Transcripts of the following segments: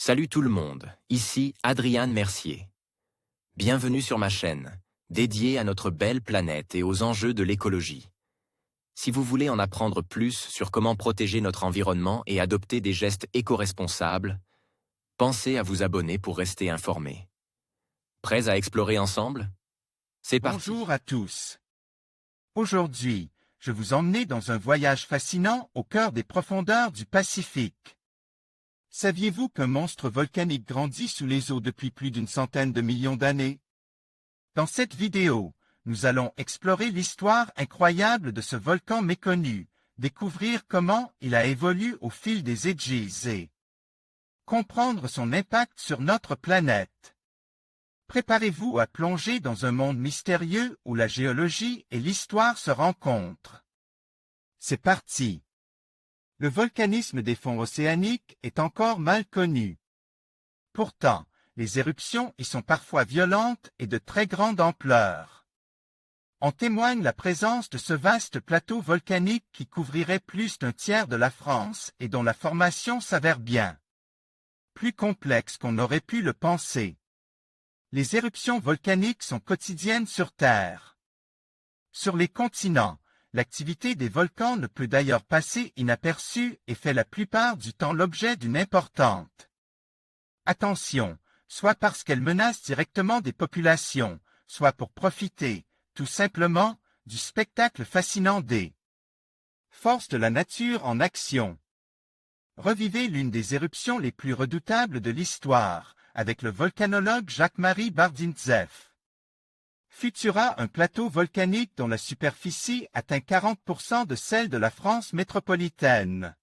Salut tout le monde, ici Adrian Mercier. Bienvenue sur ma chaîne, dédiée à notre belle planète et aux enjeux de l'écologie. Si vous voulez en apprendre plus sur comment protéger notre environnement et adopter des gestes éco-responsables, pensez à vous abonner pour rester informé. Prêts à explorer ensemble? C'est parti. Bonjour à tous. Aujourd'hui, je vous emmène dans un voyage fascinant au cœur des profondeurs du Pacifique. Saviez-vous qu'un monstre volcanique grandit sous les eaux depuis plus d'une centaine de millions d'années? Dans cette vidéo, nous allons explorer l'histoire incroyable de ce volcan méconnu, découvrir comment il a évolué au fil des ages et comprendre son impact sur notre planète. Préparez-vous à plonger dans un monde mystérieux où la géologie et l'histoire se rencontrent. C'est parti! Le volcanisme des fonds océaniques est encore mal connu. Pourtant, les éruptions y sont parfois violentes et de très grande ampleur. En témoigne la présence de ce vaste plateau volcanique qui couvrirait plus d'un tiers de la France et dont la formation s'avère bien plus complexe qu'on n'aurait pu le penser. Les éruptions volcaniques sont quotidiennes sur Terre. Sur les continents, l'activité des volcans ne peut d'ailleurs passer inaperçue et fait la plupart du temps l'objet d'une importante attention, soit parce qu'elle menace directement des populations, soit pour profiter, tout simplement, du spectacle fascinant des forces de la nature en action. Revivez l'une des éruptions les plus redoutables de l'histoire, avec le volcanologue Jacques-Marie Bardintseff. Futura, un plateau volcanique dont la superficie atteint 40% de celle de la France métropolitaine.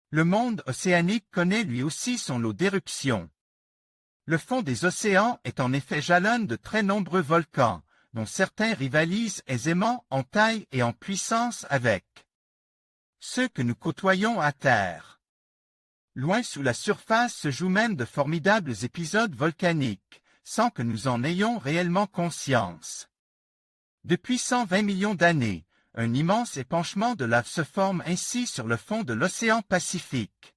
Le monde océanique connaît lui aussi son lot d'éruptions. Le fond des océans est en effet jalonne de très nombreux volcans, dont certains rivalisent aisément en taille et en puissance avec ceux que nous côtoyons à Terre. Loin sous la surface se jouent même de formidables épisodes volcaniques, sans que nous en ayons réellement conscience. Depuis 120 millions d'années, un immense épanchement de lave se forme ainsi sur le fond de l'océan Pacifique.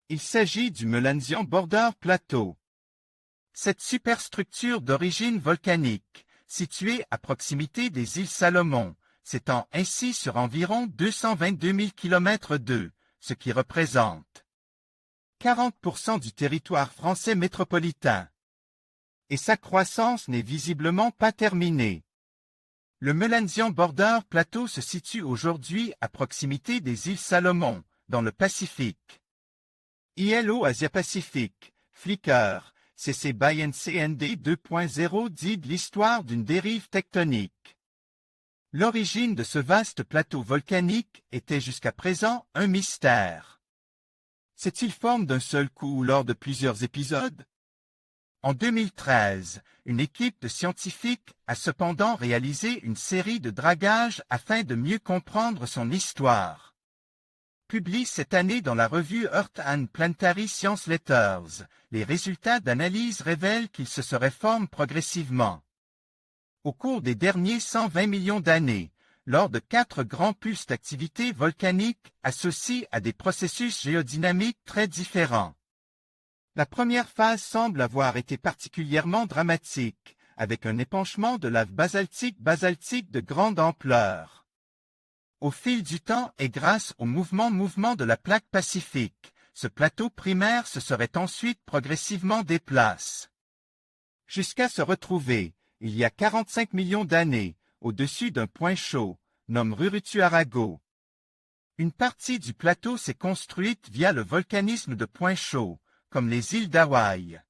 Il s'agit du Melanesian Border Plateau. Cette superstructure d'origine volcanique, située à proximité des îles Salomon, s'étend ainsi sur environ 222 000 km², ce qui représente 40% du territoire français métropolitain. Et sa croissance n'est visiblement pas terminée. Le Melanesian Border Plateau se situe aujourd'hui à proximité des îles Salomon, dans le Pacifique. ILO Asia-Pacifique, Flickr, CC by NCND 2.0 dit de l'histoire d'une dérive tectonique. L'origine de ce vaste plateau volcanique était jusqu'à présent un mystère. S'est-il formé d'un seul coup ou lors de plusieurs épisodes? En 2013, une équipe de scientifiques a cependant réalisé une série de dragages afin de mieux comprendre son histoire. Publié cette année dans la revue Earth and Planetary Science Letters, les résultats d'analyse révèlent qu'il se serait formé progressivement au cours des derniers 120 millions d'années, lors de 4 grands pulses d'activité volcanique associés à des processus géodynamiques très différents. La première phase semble avoir été particulièrement dramatique, avec un épanchement de lave basaltique de grande ampleur. Au fil du temps et grâce au mouvement de la plaque pacifique, ce plateau primaire se serait ensuite progressivement déplacé, jusqu'à se retrouver, il y a 45 millions d'années, au-dessus d'un point chaud, nommé Rurutu-Arago. Une partie du plateau s'est construite via le volcanisme de points chauds, comme les îles d'Hawaï.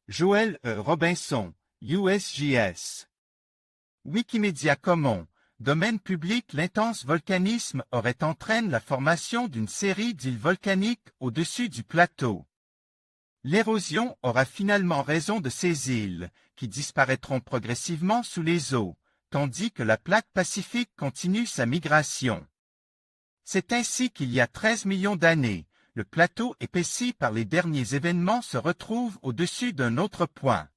Joel E. Robinson, USGS. Wikimedia Commons, domaine public. L'intense volcanisme aurait entraîné la formation d'une série d'îles volcaniques au-dessus du plateau. L'érosion aura finalement raison de ces îles, qui disparaîtront progressivement sous les eaux, tandis que la plaque pacifique continue sa migration. C'est ainsi qu'il y a 13 millions d'années, le plateau épaissi par les derniers événements se retrouve au-dessus d'un autre point.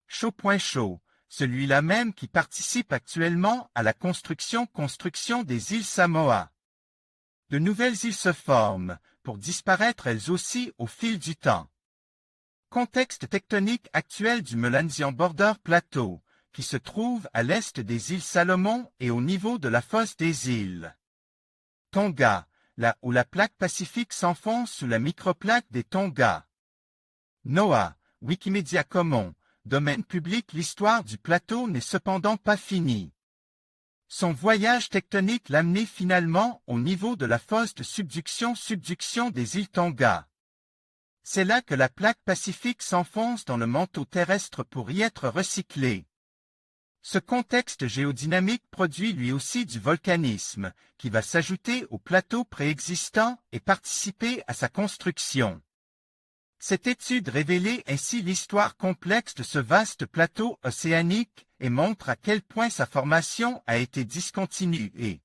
Chaud point chaud, celui-là même qui participe actuellement à la construction des îles Samoa. De nouvelles îles se forment, pour disparaître elles aussi au fil du temps. Contexte tectonique actuel du Melanesian Border Plateau, qui se trouve à l'est des îles Salomon et au niveau de la fosse des îles Tonga, là où la plaque pacifique s'enfonce sous la microplaque des Tonga. NOAA, Wikimedia Commons, domaine public. L'histoire du plateau n'est cependant pas finie. Son voyage tectonique l'a amené finalement au niveau de la fosse de subduction des îles Tonga. C'est là que la plaque pacifique s'enfonce dans le manteau terrestre pour y être recyclée. Ce contexte géodynamique produit lui aussi du volcanisme, qui va s'ajouter au plateau préexistant et participer à sa construction. Cette étude révélait ainsi l'histoire complexe de ce vaste plateau océanique et montre à quel point sa formation a été discontinue,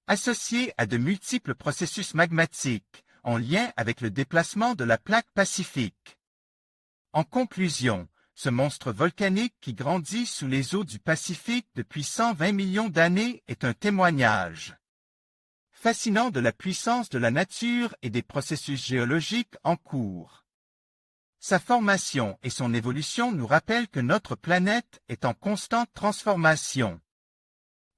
associée à de multiples processus magmatiques, en lien avec le déplacement de la plaque pacifique. En conclusion, ce monstre volcanique qui grandit sous les eaux du Pacifique depuis 120 millions d'années est un témoignage fascinant de la puissance de la nature et des processus géologiques en cours. Sa formation et son évolution nous rappellent que notre planète est en constante transformation.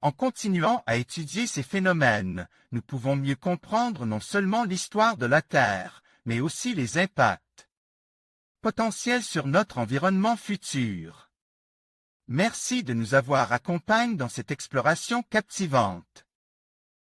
En continuant à étudier ces phénomènes, nous pouvons mieux comprendre non seulement l'histoire de la Terre, mais aussi les impacts potentiels sur notre environnement futur. Merci de nous avoir accompagnés dans cette exploration captivante.